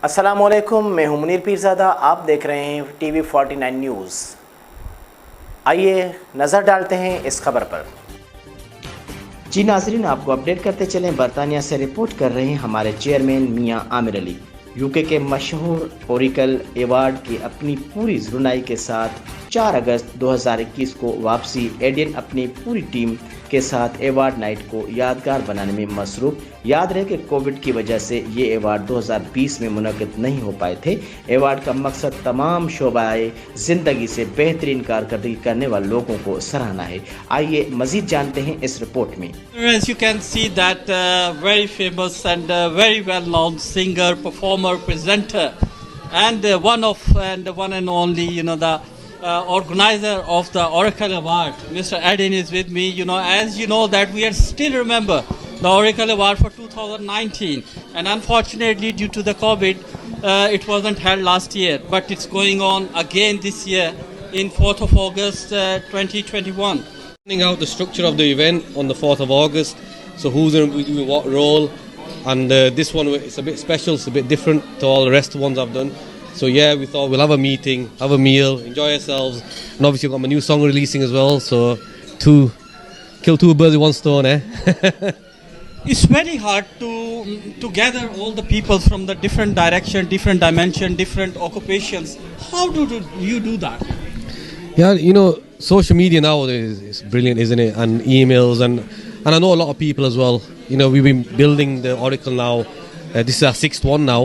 السلام علیکم، میں ہوں منیر پیرزادہ، آپ دیکھ رہے ہیں ٹی وی 49 نیوز۔ آئیے نظر ڈالتے ہیں اس خبر پر۔ جی ناظرین، آپ کو اپڈیٹ کرتے چلیں، برطانیہ سے رپورٹ کر رہے ہیں ہمارے چیئرمین میاں عامر علی۔ UK کے مشہور اوريکل ايوارڈ کی اپنی پوری رونائی کے ساتھ 4 اگست 2021 کو واپسی ايڈين اپنی پوری ٹیم کے ساتھ ایوارڈ نائٹ کو یادگار بنانے میں مصروف۔ یاد رہے کہ کووڈ کی وجہ سے یہ ایوارڈ 2020 میں منعقد نہیں ہو پائے تھے۔ ایوارڈ کا مقصد تمام شعبہ زندگی سے بہترین کارکردگی کرنے والے لوگوں کو سراہنا ہے۔ آئیے مزید جانتے ہیں اس رپورٹ میں۔ As you can see that very famous and very well known singer, performer, presenter and one and only, the organizer of the Oracle Award, Mr. Eiydin is with me. As you know that we are still remember the Oracle Award for 2019, and unfortunately due to the COVID, it wasn't held last year, but it's going on again this year in 4th of August 2021. Finding out the structure of the event on the 4th of August, so who's going to be doing what role, and this one it's a bit special, it's a bit different to all the rest of the ones I've done. So yeah, we thought we'll have a meeting, have a meal, enjoy ourselves, and obviously I've got my new song releasing as well, so kill two birds with one stone, It's very hard to gather all the people from the different direction, different dimension, different occupations. How do you do that? Yeah, social media nowadays is brilliant, isn't it? And emails, and I know a lot of people as well. We've been building the Oracle now. This is our 6th one now.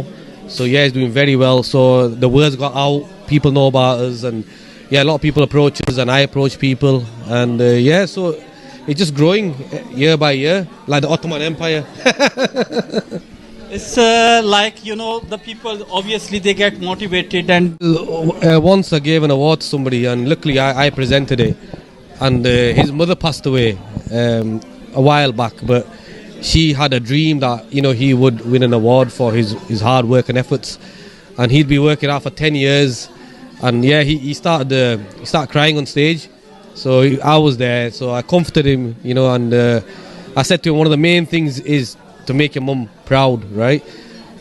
So yeah, it's doing very well. So the words got out, people know about us, and yeah, a lot of people approach us, and I approach people, and so it's just growing year by year, like the Ottoman Empire. It's like, the people, obviously they get motivated, and once I gave an award to somebody, and luckily I presented it, and his mother passed away a while back, but she had a dream that he would win an award for his hard work and efforts, and he'd be working out for 10 years, and yeah, he started crying on stage. So I was there, so I comforted him, and I said to him, one of the main things is to make your mum proud, right?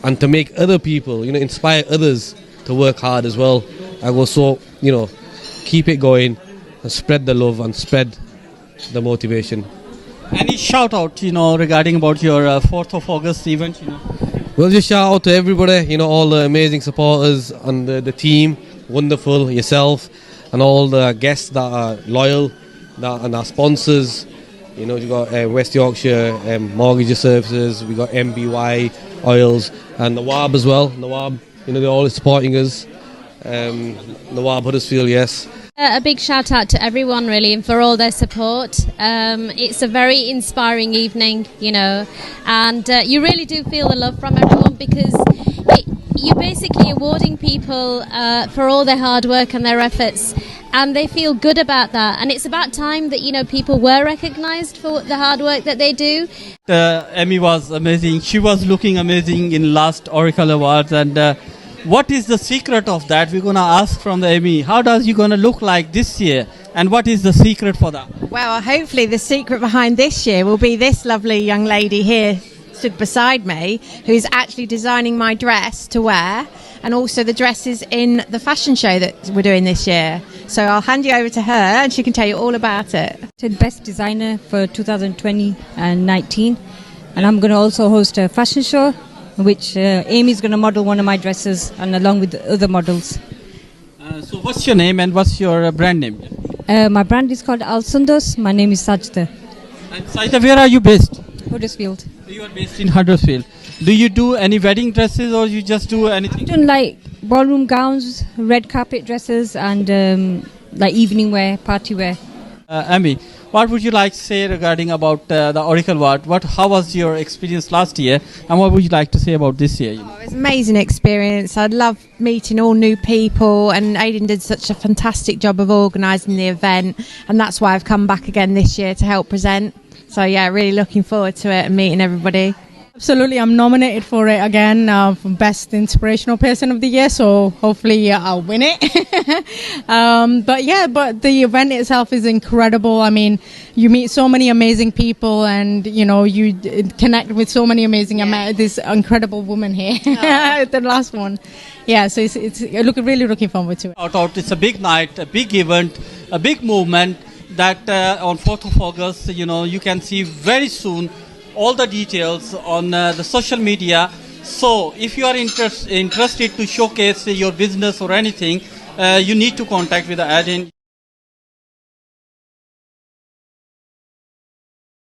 And to make other people, inspire others to work hard as well. I go, so keep it going and spread the love and spread the motivation. Any shout out, regarding about your 4th of August event, Well, just shout out to everybody, all the amazing supporters and the team, wonderful, yourself, and all the guests that are loyal, and our sponsors. We've got West Yorkshire Mortgage Services, we've got MBY Oils, and Nawab as well. Nawab, they're all supporting us. Nawab Huddersfield, yes. A big shout out to everyone really, and for all their support. It's a very inspiring evening, and you really do feel the love from everyone, because you're basically awarding people for all their hard work and their efforts, and they feel good about that, and it's about time that people were recognized for the hard work that they do. Emmy was amazing. She was looking amazing in last Oracle Awards, and what is the secret of that? We're going to ask from the Emmy. How does you going to look like this year? And what is the secret for that? Well, hopefully the secret behind this year will be this lovely young lady here stood beside me, who's actually designing my dress to wear, and also the dresses in the fashion show that we're doing this year. So I'll hand you over to her, and she can tell you all about it. The best designer for 2020 and 19, and I'm going to also host a fashion show, which Amy's going to model one of my dresses, and along with the other models. So what's your name and what's your brand name? My brand is called Al Sundos. My name is Saath. And Saath, where are you based? Huddersfield. You are based in Huddersfield. Do you do any wedding dresses, or you just do anything? I've done like ballroom gowns, red carpet dresses, and like evening wear, party wear. Amy, what would you like to say regarding about the Oracle Award? How was your experience last year, and what would you like to say about this year? It was an amazing experience. I love meeting all new people, and Eiydim did such a fantastic job of organising the event, and that's why I've come back again this year to help present. So yeah, really looking forward to it and meeting everybody. Absolutely, I'm nominated for it again for Best Inspirational Person of the Year, so hopefully I'll win it. But the event itself is incredible. I mean, you meet so many amazing people, and you know, you connect with so many amazing. I met this incredible woman here, the last one. Yeah, so it's really looking forward to it. It's a big night, a big event, a big movement that on 4th of August, you know, you can see very soon all the details on the social media. So if you are interested to showcase your business or anything, you need to contact with the eيڈين.